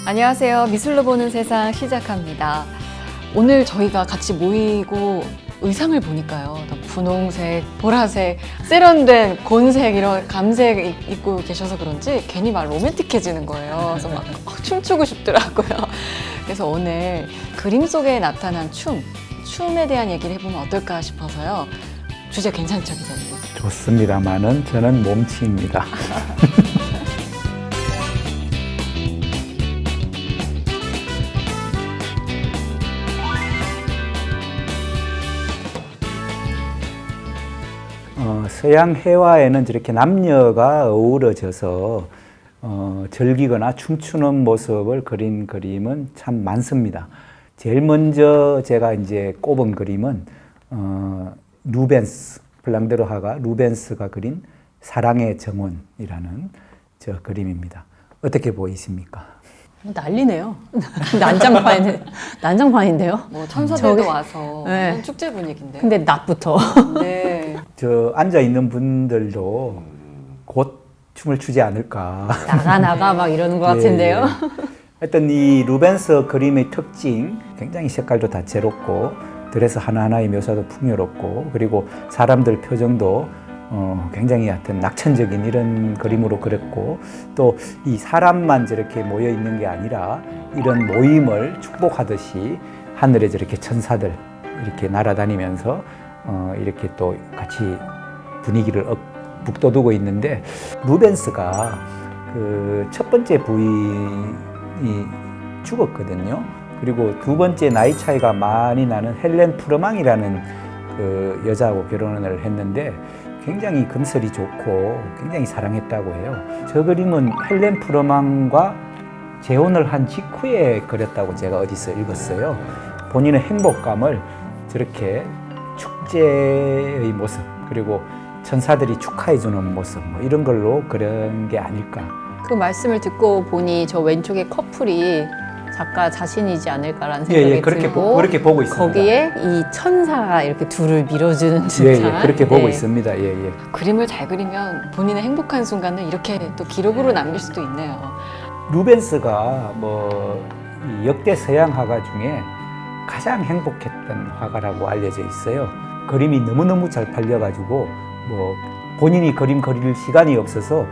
안녕하세요. 미술로 보는 세상 시작합니다. 오늘 저희가 같이 모이고 의상을 보니까요. 분홍색, 보라색, 세련된 곤색, 이런 감색 입고 계셔서 그런지 괜히 막 로맨틱해지는 거예요. 그래서 막 춤추고 싶더라고요. 그래서 오늘 그림 속에 나타난 춤에 대한 얘기를 해보면 어떨까 싶어서요. 주제 괜찮죠, 기자님? 좋습니다만은 저는 몸치입니다. 서양 회화에는 저렇게 남녀가 어우러져서 즐기거나 춤추는 모습을 그린 그림은 참 많습니다. 제일 먼저 제가 이제 꼽은 그림은 루벤스, 블랑드르 화가 루벤스가 그린 사랑의 정원이라는 저 그림입니다. 어떻게 보이십니까? 난리네요. 난장판인데요. 뭐 천사들도 와서 네. 축제 분위기인데요. 근데 낮부터. 네. 저 앉아 있는 분들도 곧 춤을 추지 않을까. 나가 막 이러는 것 같은데요. 예. 하여튼 이 루벤스 그림의 특징, 굉장히 색깔도 다채롭고 드레스 하나하나의 묘사도 풍요롭고, 그리고 사람들 표정도 굉장히 하여튼 낙천적인 이런 그림으로 그렸고, 또 이 사람만 저렇게 모여 있는 게 아니라 이런 모임을 축복하듯이 하늘에 저렇게 천사들 이렇게 날아다니면서 이렇게 또 같이 분위기를 북돋우고 있는데, 루벤스가 그 첫 번째 부인이 죽었거든요. 그리고 두 번째 나이 차이가 많이 나는 헬렌 프르망이라는 그 여자하고 결혼을 했는데 굉장히 금슬이 좋고 굉장히 사랑했다고 해요. 저 그림은 헬렌 프르망과 재혼을 한 직후에 그렸다고 제가 어디서 읽었어요. 본인의 행복감을 저렇게 축제의 모습, 그리고 천사들이 축하해주는 모습, 뭐 이런 걸로 그런 게 아닐까. 그 말씀을 듣고 보니 저 왼쪽에 커플이 작가 자신이지 않을까라는 생각이 들고, 그렇게 보고 있습니다. 거기에 이 천사가 이렇게 둘을 밀어주는 듯한. 예, 그렇게 보고 있습니다. 예. 그림을 잘 그리면 본인의 행복한 순간을 이렇게 또 기록으로 남길 수도 있네요. 루벤스가 이 역대 서양 화가 중에 가장 행복했던 화가라고 알려져 있어요. 그림이 너무너무 잘 팔려가지고 본인이 그림 그릴 시간이 없어서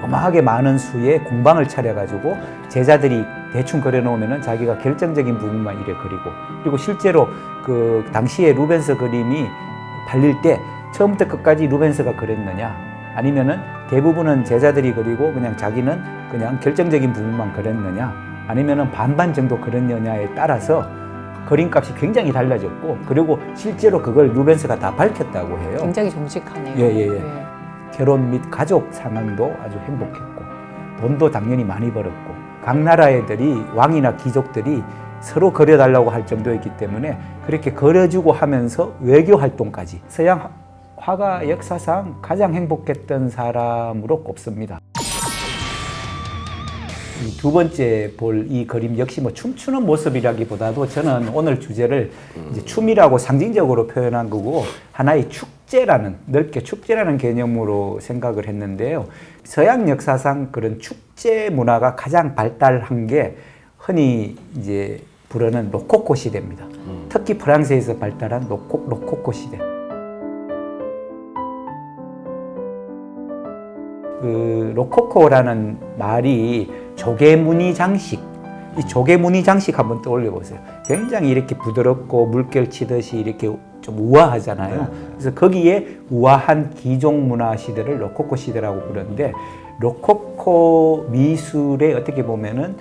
어마하게 많은 수의 공방을 차려가지고 제자들이 대충 그려놓으면은 자기가 결정적인 부분만 이래 그리고, 그리고 실제로 그 당시에 루벤스 그림이 팔릴 때 처음부터 끝까지 루벤스가 그렸느냐, 아니면은 대부분은 제자들이 그리고 그냥 자기는 그냥 결정적인 부분만 그렸느냐, 아니면은 반반 정도 그렸느냐에 따라서 그림값이 굉장히 달라졌고, 그리고 실제로 그걸 루벤스가 다 밝혔다고 해요. 굉장히 정직하네요. 예. 결혼 및 가족 상황도 아주 행복했고, 돈도 당연히 많이 벌었고, 각 나라 애들이, 왕이나 귀족들이 서로 그려달라고 할 정도였기 때문에 그렇게 그려주고 하면서 외교 활동까지 서양 화가 역사상 가장 행복했던 사람으로 꼽습니다. 두 번째 볼 이 그림 역시 춤추는 모습이라기보다도 저는 오늘 주제를 이제 춤이라고 상징적으로 표현한 거고, 하나의 넓게 축제라는 개념으로 생각을 했는데요. 서양 역사상 그런 축제 문화가 가장 발달한 게 흔히 이제 부르는 로코코 시대입니다. 특히 프랑스에서 발달한 로코코 시대. 그 로코코라는 말이 조개무늬 장식, 이 조개무늬 장식 한번 떠올려 보세요. 굉장히 이렇게 부드럽고 물결 치듯이 이렇게 좀 우아하잖아요. 그래서 거기에 우아한 기종 문화 시대를 로코코 시대라고 부르는데, 로코코 미술의 어떻게 보면은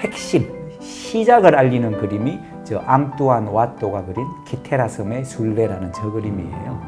핵심, 시작을 알리는 그림이 저 앙뚜안 와또가 그린 기테라 섬의 순례라는 저 그림이에요.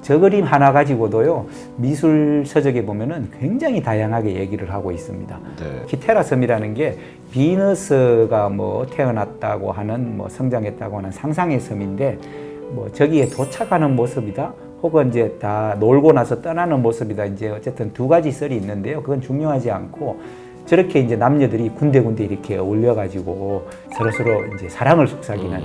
저 그림 하나 가지고도요, 미술 서적에 보면은 굉장히 다양하게 얘기를 하고 있습니다. 네. 기테라 섬이라는 게 비너스가 태어났다고 하는, 성장했다고 하는 상상의 섬인데, 저기에 도착하는 모습이다, 혹은 이제 다 놀고 나서 떠나는 모습이다, 이제 어쨌든 두 가지 썰이 있는데요. 그건 중요하지 않고, 저렇게 이제 남녀들이 군데군데 이렇게 어울려가지고 서로서로 이제 사랑을 속삭이는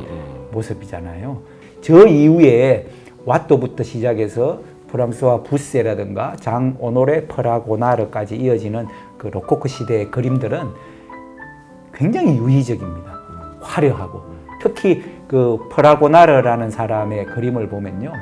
모습이잖아요. 저 이후에 와또부터 시작해서 프랑스와 부세라든가 장 오노레 프라고나르까지 이어지는 그 로코코 시대의 그림들은 굉장히 유의적입니다. 화려하고 특히 그 프라고나르라는 사람의 그림을 보면요,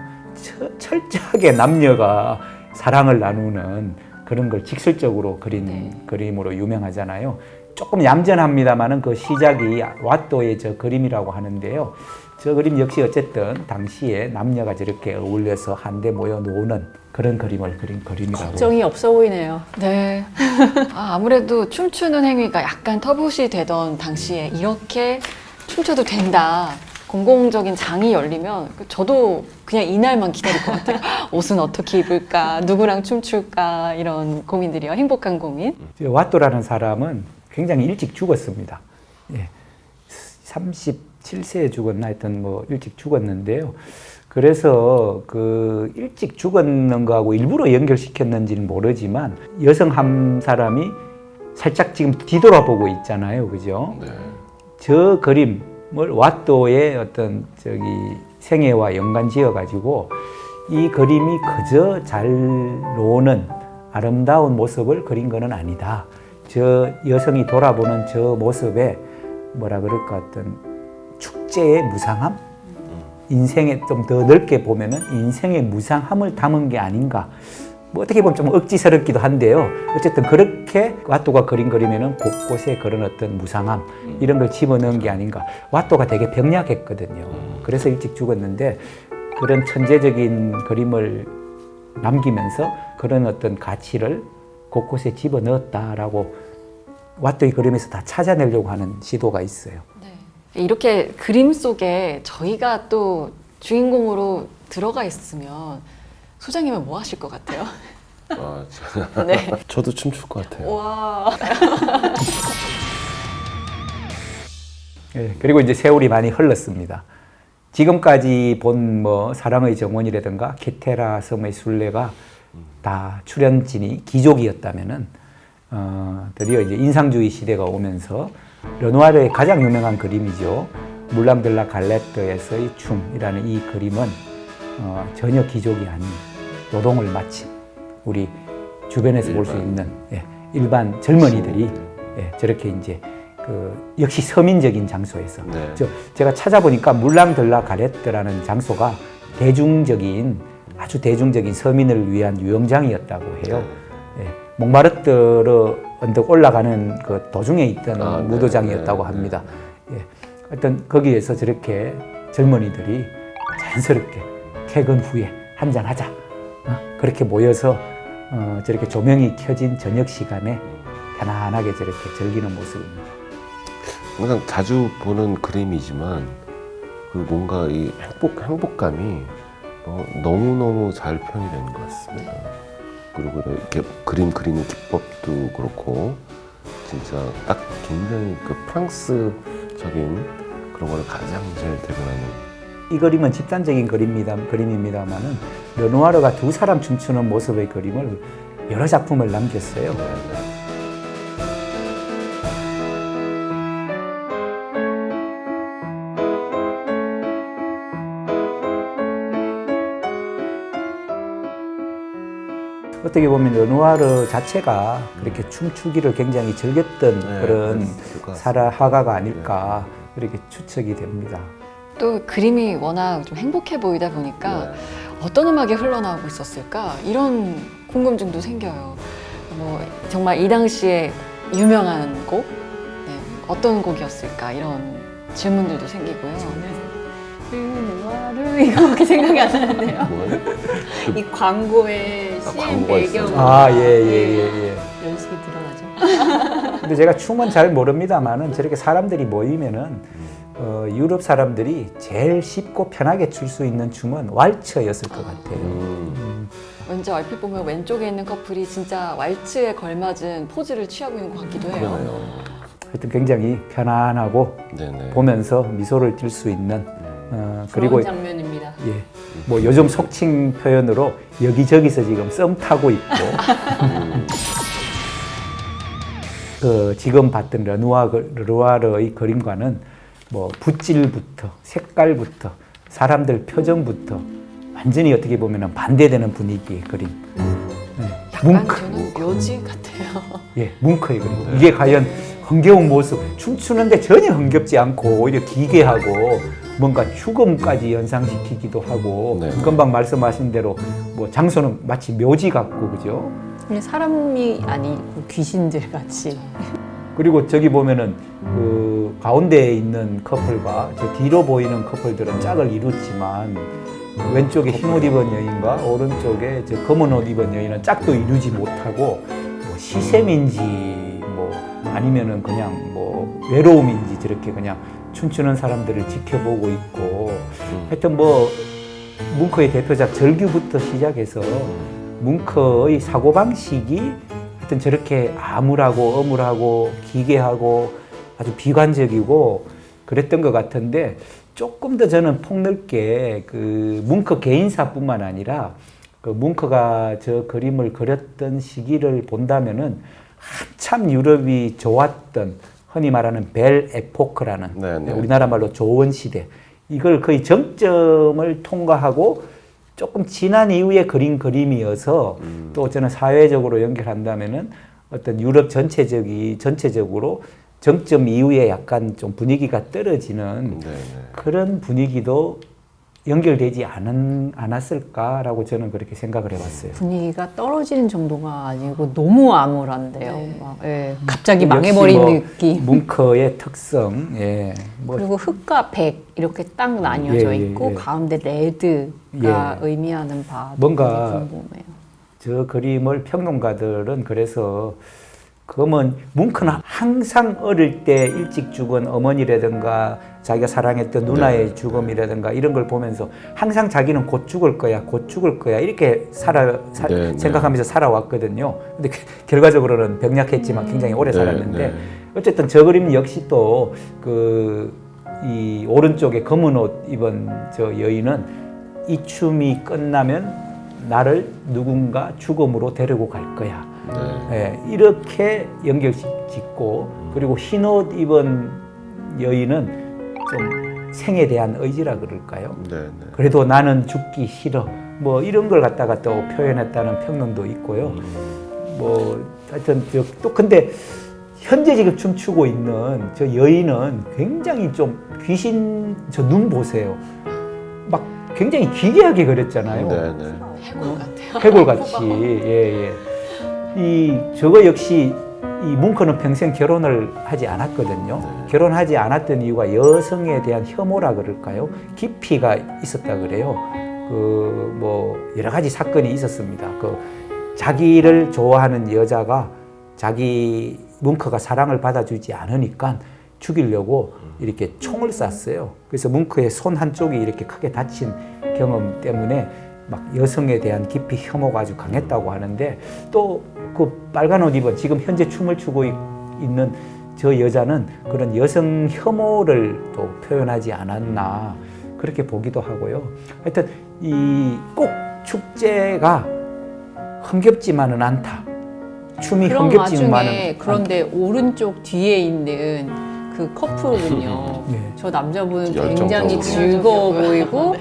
철저하게 남녀가 사랑을 나누는 그런 걸 직설적으로 그린 네. 그림으로 유명하잖아요. 조금 얌전합니다만은 그 시작이 와토의 저 그림이라고 하는데요. 저 그림 역시 어쨌든 당시에 남녀가 저렇게 어울려서 한데 모여 노는 그런 그림을 그린 그림이라고. 걱정이 없어 보이네요. 네. 아무래도 춤추는 행위가 약간 터부시 되던 당시에 이렇게 춤춰도 된다. 공공적인 장이 열리면 저도 그냥 이날만 기다릴 것 같아요. 옷은 어떻게 입을까? 누구랑 춤출까? 이런 고민들이요. 행복한 고민. 와토라는 사람은 굉장히 일찍 죽었습니다. 예. 37세에 죽었나 하여튼 뭐 일찍 죽었는데요. 그래서 그 일찍 죽었는 거하고 일부러 연결시켰는지는 모르지만 여성 한 사람이 살짝 지금 뒤돌아보고 있잖아요. 그죠? 네. 저 그림을 와토의 어떤 저기 생애와 연관 지어 가지고 이 그림이 그저 잘 노는 아름다운 모습을 그린 것은 아니다. 저 여성이 돌아보는 저 모습에 뭐라 그럴까 어떤 축제의 무상함? 인생에 좀 더 넓게 보면은 인생의 무상함을 담은 게 아닌가. 뭐 어떻게 보면 좀 억지스럽기도 한데요. 어쨌든 그렇게 와토가 그린 그림에는 곳곳에 그런 어떤 무상함 이런 걸 집어넣은 게 아닌가. 와토가 되게 병약했거든요. 그래서 일찍 죽었는데 그런 천재적인 그림을 남기면서 그런 어떤 가치를 곳곳에 집어넣었다라고 와토의 그림에서 다 찾아내려고 하는 시도가 있어요. 이렇게 그림 속에 저희가 또 주인공으로 들어가 있으면 소장님은 뭐 하실 것 같아요? 네. 저도 춤출 것 같아요. 와. 예, 그리고 이제 세월이 많이 흘렀습니다. 지금까지 본 뭐 사랑의 정원이라든가 케테라 섬의 순례가 다 출연진이 기족이었다면은 드디어 이제 인상주의 시대가 오면서 르누아르의 가장 유명한 그림이죠. 물랑들라 갈레트에서의 춤이라는 이 그림은 전혀 기족이 아닌 노동을 마친 우리 주변에서 볼 수 있는 일반 젊은이들이 저렇게 이제 그 역시 서민적인 장소에서 네. 제가 찾아보니까 물랑들라 갈레트라는 장소가 대중적인 아주 대중적인 서민을 위한 유영장이었다고 해요. 몽마르트르 언덕 올라가는 그 도중에 있던 무도장이었다고 합니다. 하여튼 거기에서 저렇게 젊은이들이 자연스럽게 퇴근 후에 한잔하자 그렇게 모여서 저렇게 조명이 켜진 저녁 시간에 편안하게 저렇게 즐기는 모습입니다. 항상 자주 보는 그림이지만 그 뭔가 이 행복감이 너무너무 잘 표현이 되는 것 같습니다. 그리고 이렇게 그림 그리는 기법도 그렇고 진짜 딱 굉장히 그 프랑스적인 그런 거를 가장 잘 대변하는. 이 그림은 집단적인 그림입니다만은 르누아르가 두 사람 춤추는 모습의 그림을 여러 작품을 남겼어요. 어떻게 보면 르누아르 자체가 그렇게 춤추기를 굉장히 즐겼던 그런 화가가 아닐까 그렇게 추측이 됩니다. 또 그림이 워낙 좀 행복해 보이다 보니까 어떤 음악이 흘러나오고 있었을까 이런 궁금증도 생겨요. 뭐 정말 이 당시에 유명한 곡, 어떤 곡이었을까 이런 질문들도 생기고요. 르누아르 이거밖에 생각이 안 나는데요. 이 광고의 CM 배경으로 연식이 드러나죠. 근데 제가 춤은 잘 모릅니다만은 저렇게 사람들이 모이면은 유럽 사람들이 제일 쉽고 편하게 출 수 있는 춤은 왈츠였을 것 같아요. 왠지 얼핏 보면 왼쪽에 있는 커플이 진짜 왈츠에 걸맞은 포즈를 취하고 있는 것 같기도 해요. 그러네요. 하여튼 굉장히 편안하고 보면서 미소를 띌 수 있는 그리고 장면입니다. 뭐 요즘 속칭 표현으로 여기저기서 지금 썸 타고 있고 지금 봤던 르누아르의 그림과는 뭐 붓질부터 색깔부터 사람들 표정부터 완전히 어떻게 보면 반대되는 분위기의 그림. 약간 저는 묘지 같아요. 뭉크의 그림. 이게 과연 흥겨운 모습, 춤추는데 전혀 흥겹지 않고 오히려 기괴하고 뭔가 죽음까지 연상시키기도 하고 네. 금방 말씀하신 대로 뭐 장소는 마치 묘지 같고 그죠? 그냥 사람이 아니고 귀신들 같이. 그리고 저기 보면은 그 가운데에 있는 커플과 저 뒤로 보이는 커플들은 짝을 이뤘지만 왼쪽에 흰 옷 입은 여인과 오른쪽에 저 검은 옷 입은 여인은 짝도 이루지 못하고 뭐 시샘인지 뭐 아니면은 그냥 뭐 외로움인지 저렇게 그냥 춤추는 사람들을 지켜보고 있고 하여튼 뭐 뭉크의 대표작 절규부터 시작해서 뭉크의 사고방식이 하여튼 저렇게 암울하고 어물하고 기괴하고 아주 비관적이고 그랬던 것 같은데 조금 더 저는 폭넓게 그 뭉크 개인사뿐만 아니라 그 뭉크가 저 그림을 그렸던 시기를 본다면은 한참 유럽이 좋았던 흔히 말하는 벨 에포크라는 네, 네. 우리나라 말로 좋은 시대 이걸 거의 정점을 통과하고 조금 지난 이후에 그린 그림이어서 또 저는 사회적으로 연결한다면은 어떤 유럽 전체적으로 정점 이후에 약간 좀 분위기가 떨어지는 네, 네. 그런 분위기도 연결되지 않았을까라고 저는 그렇게 생각을 해봤어요. 분위기가 떨어지는 정도가 아니고 너무 암울한데요. 네. 막, 예, 갑자기 역시 망해버린 뭐 느낌. 뭉크의 특성, 예, 뭐 그리고 흑과 백 이렇게 딱 나뉘어져 예, 예, 있고 예. 가운데 레드가 의미하는 바도 뭔가 되게 궁금해요. 저 그림을 평론가들은 그래서 그러면 뭉크는 항상 어릴 때 일찍 죽은 어머니라든가 자기가 사랑했던 누나의 죽음이라든가 이런 걸 보면서 항상 자기는 곧 죽을 거야 이렇게 네, 생각하면서 살아왔거든요. 근데 결과적으로는 병약했지만 굉장히 오래 네, 살았는데 네. 어쨌든 저 그림 역시 또 이 오른쪽에 검은 옷 입은 저 여인은 이 춤이 끝나면 나를 누군가 죽음으로 데리고 갈 거야. 네. 예, 이렇게 연결짓고 그리고 흰 옷 입은 여인은 좀 생에 대한 의지라 그럴까요? 네, 네. 그래도 나는 죽기 싫어. 뭐 이런 걸 갖다가 또 표현했다는 평론도 있고요. 뭐 하여튼 또 근데 현재 지금 춤추고 있는 저 여인은 굉장히 좀 귀신 저 눈 보세요. 막 굉장히 기괴하게 그렸잖아요. 네, 네. 해골 같아요. 해골같이 예. 저거 역시 이 뭉크는 평생 결혼을 하지 않았거든요. 네. 결혼하지 않았던 이유가 여성에 대한 혐오라 그럴까요? 기피가 있었다 그래요. 그 뭐 여러 가지 사건이 있었습니다. 그 자기를 좋아하는 여자가 자기 뭉크가 사랑을 받아주지 않으니까 죽이려고 이렇게 총을 쐈어요. 그래서 뭉크의 손 한쪽이 이렇게 크게 다친 경험 때문에 막 여성에 대한 깊이 혐오가 아주 강했다고 하는데 또 그 빨간 옷 입은 지금 현재 춤을 추고 있는 저 여자는 그런 여성 혐오를 또 표현하지 않았나 그렇게 보기도 하고요. 하여튼 이 꼭 축제가 흥겹지만은 않다. 춤이 그런 흥겹지만은 와중에 그런데 오른쪽 뒤에 있는 그 커플은요. 네. 저 남자분은 열정적으로. 굉장히 즐거워 보이고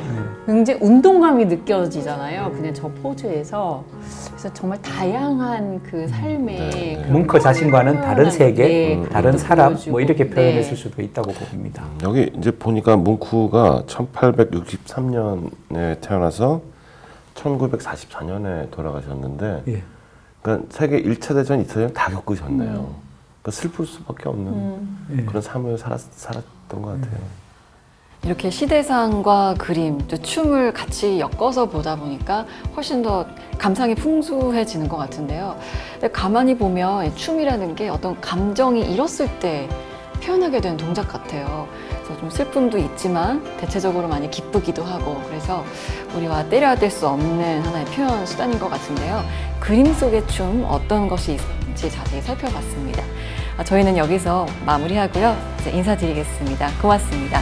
굉장히 운동감이 느껴지잖아요. 그냥 저 포즈에서. 그래서 정말 다양한 그 삶의 네. 그런 뭉크 자신과는 다른 세계, 네, 다른 그것도 사람 보여주고. 뭐 이렇게 표현했을 네. 수도 있다고 봅니다. 여기 이제 보니까 뭉크가 1863년에 태어나서 1944년에 돌아가셨는데 예. 그러니까 세계 1차 대전, 2차 대전 다 겪으셨네요. 그러니까 슬플 수밖에 없는 예. 그런 삶을 살았던 것 같아요. 이렇게 시대상과 그림, 또 춤을 같이 엮어서 보다 보니까 훨씬 더 감상이 풍부해지는 것 같은데요. 근데 가만히 보면 이 춤이라는 게 어떤 감정이 일었을 때 표현하게 되는 동작 같아요. 그래서 좀 슬픔도 있지만 대체적으로 많이 기쁘기도 하고 그래서 우리와 때려야 될 수 없는 하나의 표현 수단인 것 같은데요. 그림 속의 춤 어떤 것이 있는지 자세히 살펴봤습니다. 저희는 여기서 마무리하고요. 이제 인사드리겠습니다. 고맙습니다.